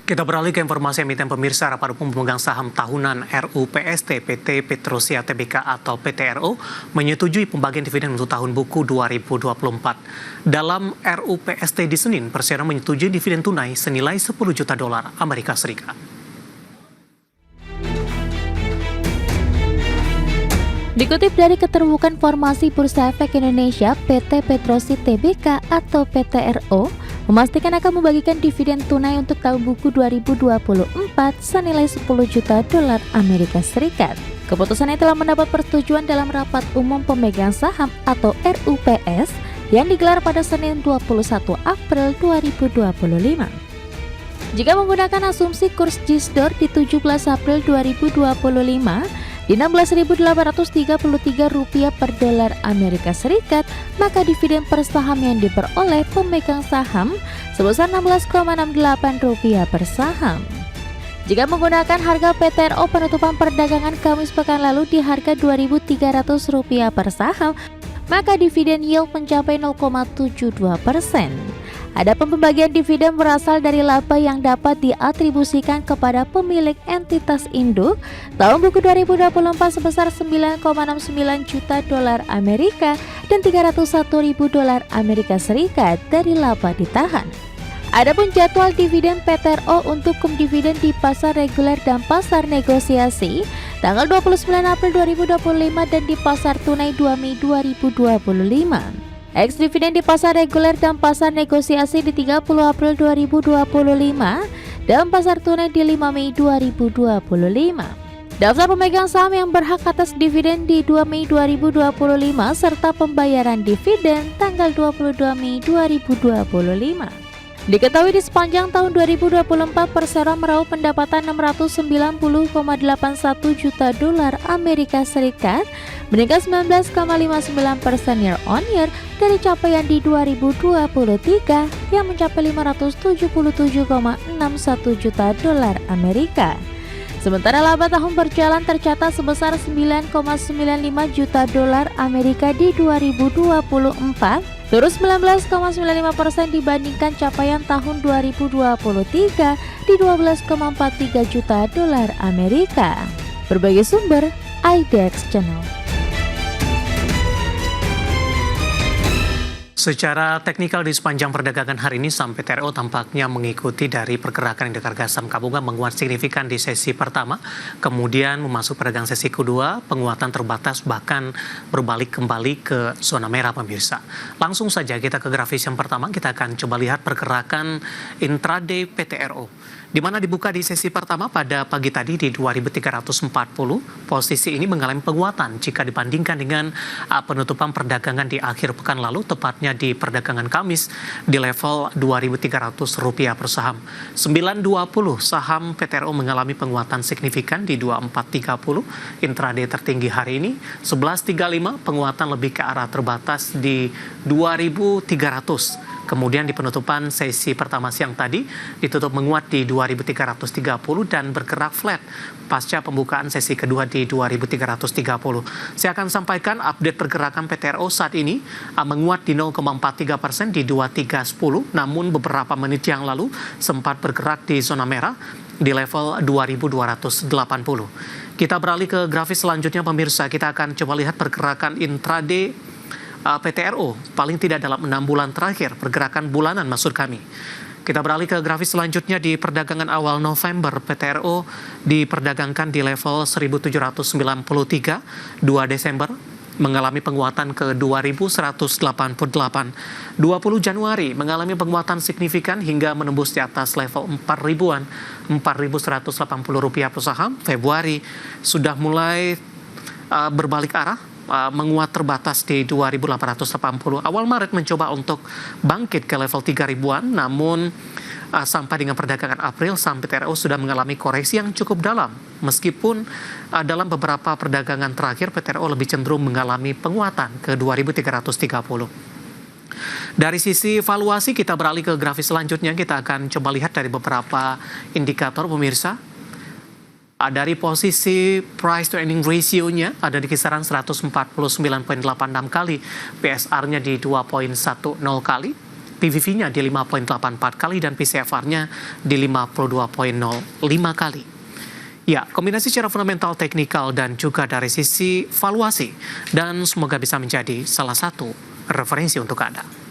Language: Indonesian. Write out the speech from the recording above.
Kita beralih ke informasi emiten pemirsa. Rapat Umum Pemegang Saham Tahunan RUPST PT Petrosia Tbk atau PTRO menyetujui pembagian dividen untuk tahun buku 2024. Dalam RUPST di Senin, Persero menyetujui dividen tunai senilai 10 juta dolar Amerika Serikat. Dikutip dari Keterbukaan Informasi Bursa Efek Indonesia, PT Petrosi Tbk atau PTRO memastikan akan membagikan dividen tunai untuk tahun buku 2024 senilai 10 juta dolar Amerika Serikat. Keputusan ini telah mendapat persetujuan dalam Rapat Umum Pemegang Saham atau RUPS yang digelar pada Senin 21 April 2025. Jika menggunakan asumsi kurs JISDOR di 17 April 2025, di Rp16.833 per dolar Amerika Serikat, maka dividen per saham yang diperoleh pemegang saham sebesar Rp16,68 per saham. Jika menggunakan harga PTRO penutupan perdagangan Kamis pekan lalu di harga Rp2.300 per saham, maka dividen yield mencapai 0,72%. Adapun pembagian dividen berasal dari laba yang dapat diatribusikan kepada pemilik entitas induk tahun buku 2024 sebesar 9,69 juta dolar Amerika dan 301.000 dolar Amerika Serikat dari laba ditahan. Adapun jadwal dividen PTRO untuk dividen di pasar reguler dan pasar negosiasi tanggal 29 April 2025 dan di pasar tunai 2 Mei 2025. Ex-dividen di pasar reguler dan pasar negosiasi di 30 April 2025 dan pasar tunai di 5 Mei 2025. Daftar pemegang saham yang berhak atas dividen di 2 Mei 2025 serta pembayaran dividen tanggal 22 Mei 2025. Diketahui di sepanjang tahun 2024, Persero meraup pendapatan 690,81 juta dolar Amerika Serikat, meningkat 19,59% year on year dari capaian di 2023 yang mencapai 577,61 juta dolar Amerika. Sementara laba tahun berjalan tercatat sebesar 9,95 juta dolar Amerika di 2024, turun 19,95% dibandingkan capaian tahun 2023 di 12,43 juta dolar Amerika. Berbagai sumber, IDX Channel. Secara teknikal di sepanjang perdagangan hari ini, saham PTRO tampaknya mengikuti dari pergerakan indeks harga saham gabungan menguat signifikan di sesi pertama, kemudian memasuki perdagangan sesi kedua, penguatan terbatas bahkan berbalik kembali ke zona merah pemirsa. Langsung saja kita ke grafis yang pertama, kita akan coba lihat pergerakan intraday PTRO. Di mana dibuka di sesi pertama pada pagi tadi di 2.340, posisi ini mengalami penguatan jika dibandingkan dengan penutupan perdagangan di akhir pekan lalu, tepatnya di perdagangan Kamis di level Rp2.300 per saham. 9.20 saham PTRO mengalami penguatan signifikan di 24.30, intraday tertinggi hari ini. 11.35 penguatan lebih ke arah terbatas di 2.300. Kemudian di penutupan sesi pertama siang tadi ditutup menguat di 2.330 dan bergerak flat pasca pembukaan sesi kedua di 2.330. Saya akan sampaikan update pergerakan PTRO saat ini menguat di 0,43% di 2.310, namun beberapa menit yang lalu sempat bergerak di zona merah di level 2.280. Kita beralih ke grafis selanjutnya pemirsa, kita akan coba lihat pergerakan intraday PTRO paling tidak dalam 6 bulan terakhir, pergerakan bulanan maksud kami. Kita beralih ke grafis selanjutnya di perdagangan awal November, PTRO diperdagangkan di level 1.793, 2 Desember mengalami penguatan ke 2.188. 20 Januari mengalami penguatan signifikan hingga menembus di atas level 4.000-an, Rp4.180 per saham. Februari sudah mulai berbalik arah, menguat terbatas di 2.880. Awal Maret mencoba untuk bangkit ke level 3.000-an, namun sampai dengan perdagangan April, saham PTRO sudah mengalami koreksi yang cukup dalam. Meskipun dalam beberapa perdagangan terakhir, PTRO lebih cenderung mengalami penguatan ke 2.330. Dari sisi valuasi, kita beralih ke grafis selanjutnya. Kita akan coba lihat dari beberapa indikator pemirsa. Dari posisi price to earning ratio-nya ada di kisaran 149,86 kali, PSR-nya di 2,10 kali. PVV-nya di 5,84 kali dan PCFR-nya di 52,05 kali. Ya, kombinasi secara fundamental, teknikal, dan juga dari sisi valuasi. Dan semoga bisa menjadi salah satu referensi untuk Anda.